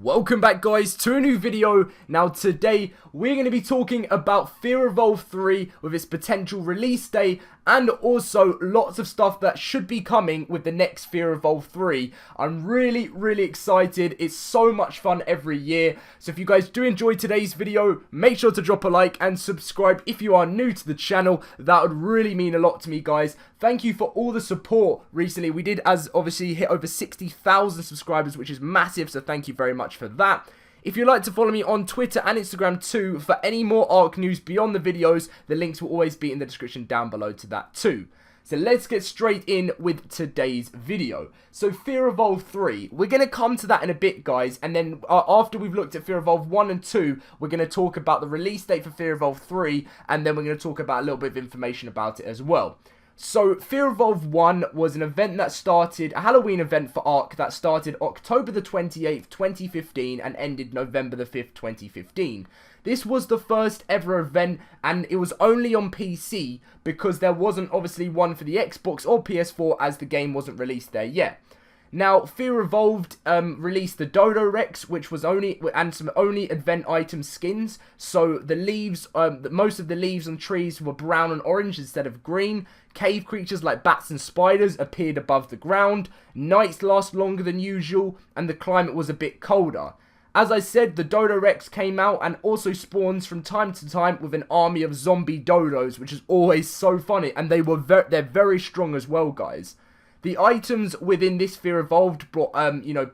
Welcome back guys to a new video. Now today we're going to be talking about Fear Evolved 3 with its potential release date and also lots of stuff that should be coming with the next Fear Evolved 3. I'm really excited. It's so much fun every year. So if you guys do enjoy today's video, make sure to drop a like and subscribe if you are new to the channel. That would really mean a lot to me guys. Thank you for all the support recently. We did obviously hit over 60,000 subscribers, which is massive, so thank you very much for that. If you'd like to follow me on Twitter and Instagram too for any more Ark news beyond the videos, the links will always be in the description down below to that too. So let's get straight in with today's video. So Fear Evolved 3, we're going to come to that in a bit guys, and then after we've looked at Fear Evolved 1 and 2, we're going to talk about the release date for Fear Evolved 3, and then we're going to talk about a little bit of information about it as well. So, Fear Evolved 1 was an event that started, a Halloween event for Ark that started October the 28th, 2015 and ended November the 5th, 2015. This was the first ever event and it was only on PC because there wasn't obviously one for the Xbox or PS4 as the game wasn't released there yet. Now, Fear Evolved released the Dodo Rex, which was some only event item skins. So the leaves, most of the leaves on trees were brown and orange instead of green. Cave creatures like bats and spiders appeared above the ground. Nights last longer than usual, and the climate was a bit colder. As I said, the Dodo Rex came out and also spawns from time to time with an army of zombie dodos, which is always so funny, and they're very strong as well, guys. The items within this Fear Evolved brought,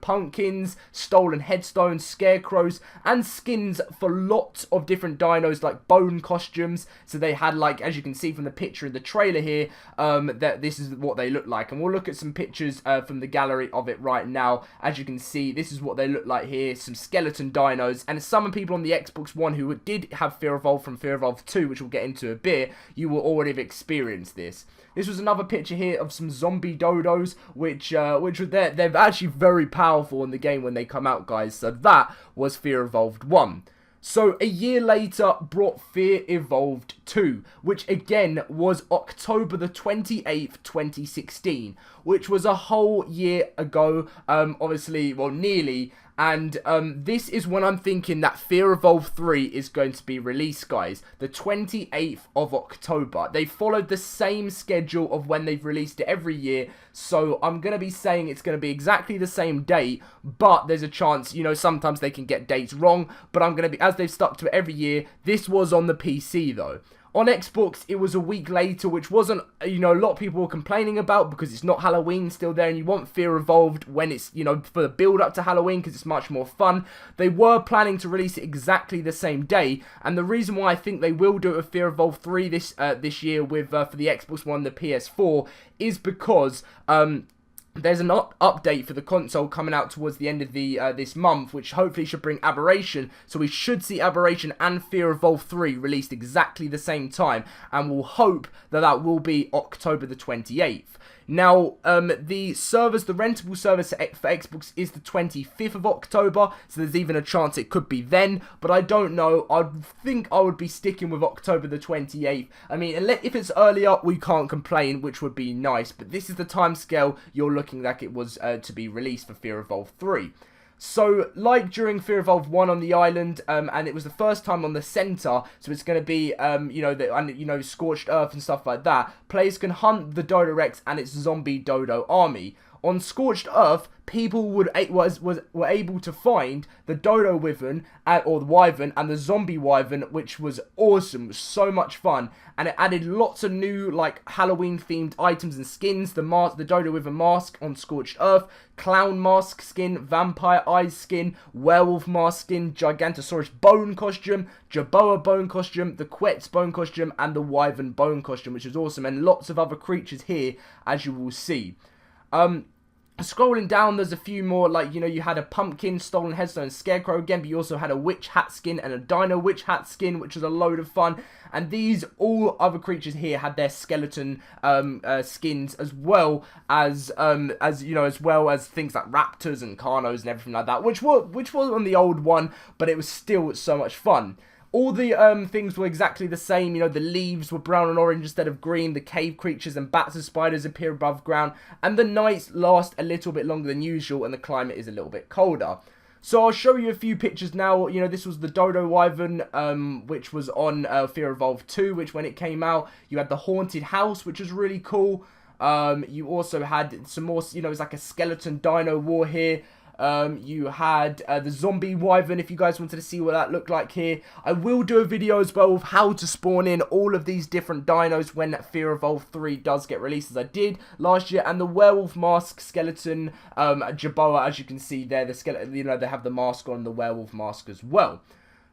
pumpkins, stolen headstones, scarecrows, and skins for lots of different dinos, like bone costumes. So they had, like, as you can see from the picture in the trailer here, that this is what they look like. And we'll look at some pictures from the gallery of it right now. As you can see, this is what they look like here. Some skeleton dinos. And some people on the Xbox One who did have Fear Evolved from Fear Evolved 2, which we'll get into a bit, you will already have experienced this. This was another picture here of some zombie dodos, which they're actually very powerful in the game when they come out, guys. So that was Fear Evolved 1. So a year later brought Fear Evolved 2, which again was October the 28th, 2016, which was a whole year ago, obviously, well, nearly. And this is when I'm thinking that Fear Evolved 3 is going to be released, guys. The 28th of October. They followed the same schedule of when they've released it every year. So I'm going to be saying it's going to be exactly the same date. But there's a chance, sometimes they can get dates wrong. But I'm going to be, as they've stuck to it every year, this was on the PC though. On Xbox, it was a week later, which wasn't, a lot of people were complaining about because it's not Halloween still there, and you want Fear Evolved when it's, for the build-up to Halloween because it's much more fun. They were planning to release it exactly the same day, and the reason why I think they will do it with Fear Evolved 3 this year with for the Xbox One, the PS4, is because, there's an update for the console coming out towards the end of this month, which hopefully should bring Aberration. So we should see Aberration and Fear Evolved 3 released exactly the same time, and we'll hope that that will be October the 28th. Now, the rentable service for Xbox is the 25th of October, so there's even a chance it could be then, but I don't know. I think I would be sticking with October the 28th. I mean, if it's earlier, we can't complain, which would be nice, but this is the timescale you're looking like it was to be released for Fear Evolved 3. So, like during Fear Evolved 1 on the island, and it was the first time on the center, so it's going to be, scorched earth and stuff like that, players can hunt the Dodo Rex and its zombie dodo army. On Scorched Earth, people were able to find the Dodo Wyvern, or the Wyvern, and the Zombie Wyvern, which was awesome. It was so much fun, and it added lots of new, like, Halloween-themed items and skins. The Dodo Wyvern mask on Scorched Earth, Clown mask skin, Vampire Eyes skin, Werewolf mask skin, Gigantosaurus bone costume, Jerboa bone costume, the Quetz bone costume, and the Wyvern bone costume, which is awesome, and lots of other creatures here, as you will see. Scrolling down, there's a few more, like, you had a pumpkin, stolen headstone, scarecrow again, but you also had a witch hat skin and a dino witch hat skin, which was a load of fun. And these, all other creatures here had their skeleton skins, as well as things like raptors and carnos and everything like that, which was on the old one, but it was still so much fun. All the things were exactly the same. The leaves were brown and orange instead of green. The cave creatures and bats and spiders appear above ground. And the nights last a little bit longer than usual, and the climate is a little bit colder. So I'll show you a few pictures now. You know, this was the Dodo Wyvern, which was on Fear Evolved 2, which when it came out, you had the Haunted House, which was really cool. You also had some more, you know, it's like a skeleton dino war here. You had the zombie wyvern, if you guys wanted to see what that looked like here. I will do a video as well of how to spawn in all of these different dinos when Fear Evolved 3 does get released, as I did last year. And the werewolf mask skeleton Jaboa, as you can see there, the skeleton, you know, they have the mask on, the werewolf mask as well.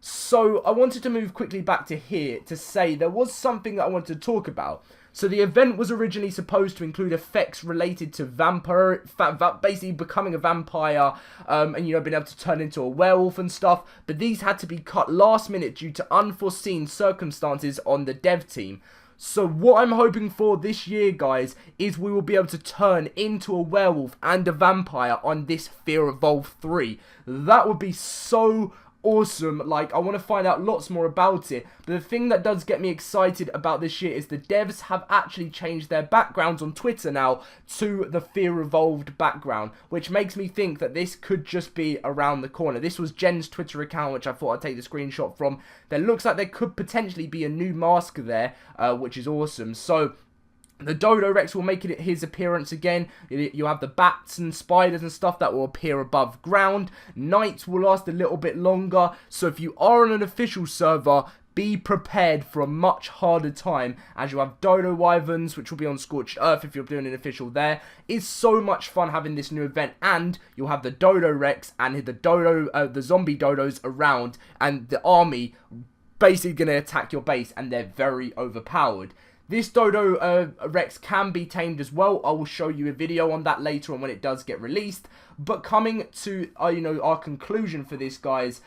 So I wanted to move quickly back to here to say there was something that I wanted to talk about. So the event was originally supposed to include effects related to basically becoming a vampire, and, you know, being able to turn into a werewolf and stuff. But these had to be cut last minute due to unforeseen circumstances on the dev team. So what I'm hoping for this year, guys, is we will be able to turn into a werewolf and a vampire on this Fear Evolved 3. That would be so awesome. Like, I want to find out lots more about it, but the thing that does get me excited about this year is the devs have actually changed their backgrounds on Twitter now to the Fear Evolved background, which makes me think that this could just be around the corner. This was Jen's Twitter account, which I thought I'd take the screenshot from. There looks like there could potentially be a new mask there, which is awesome. So the Dodo Rex will make his appearance again. You have the bats and spiders and stuff that will appear above ground. Nights will last a little bit longer. So if you are on an official server, be prepared for a much harder time, as you have Dodo Wyverns, which will be on Scorched Earth if you're doing an official there. It's so much fun having this new event, and you'll have the Dodo Rex and the zombie dodos around, and the army basically going to attack your base, and they're very overpowered. This Dodo Rex can be tamed as well. I will show you a video on that later on when it does get released. But coming to you know, our conclusion for this, guys,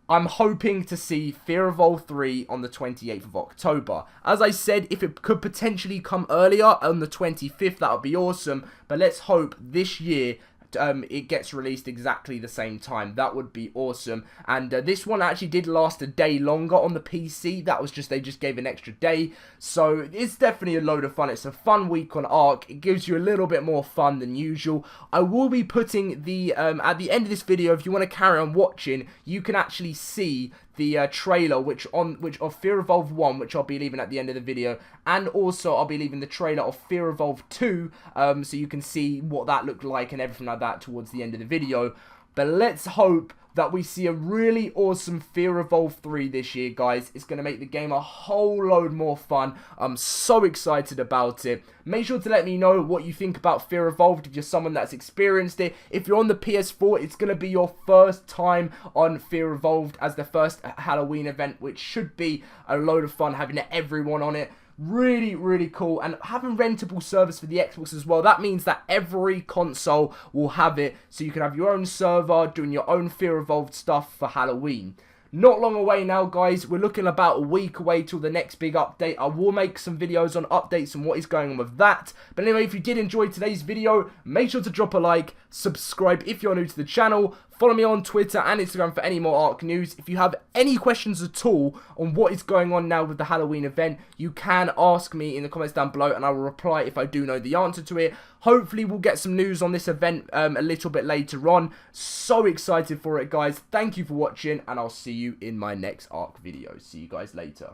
I'm hoping to see Fear Evolved 3 on the 28th of October. As I said, if it could potentially come earlier on the 25th, that would be awesome. But let's hope this year it gets released exactly the same time. That would be awesome. And this one actually did last a day longer on the PC. That was just, they just gave an extra day. So it's definitely a load of fun. It's a fun week on Ark. It gives you a little bit more fun than usual. I will be putting the at the end of this video, if you want to carry on watching, you can actually see the trailer of Fear Evolved 1, which I'll be leaving at the end of the video, and also I'll be leaving the trailer of Fear Evolved 2, so you can see what that looked like and everything like that towards the end of the video. But let's hope that we see a really awesome Fear Evolved 3 this year, guys. It's going to make the game a whole load more fun. I'm so excited about it. Make sure to let me know what you think about Fear Evolved if you're someone that's experienced it. If you're on the PS4, it's going to be your first time on Fear Evolved as the first Halloween event, which should be a load of fun having everyone on it. Really, really cool. And having rentable service for the Xbox as well, that means that every console will have it, so you can have your own server doing your own Fear Evolved stuff for Halloween. Not long away now, guys. We're looking about a week away till the next big update. I will make some videos on updates and what is going on with that. But anyway, if you did enjoy today's video, make sure to drop a like, subscribe if you're new to the channel, follow me on Twitter and Instagram for any more Ark news. If you have any questions at all on what is going on now with the Halloween event, you can ask me in the comments down below and I will reply if I do know the answer to it. Hopefully we'll get some news on this event a little bit later on. So excited for it, guys. Thank you for watching, and I'll see you in my next Ark video. See you guys later.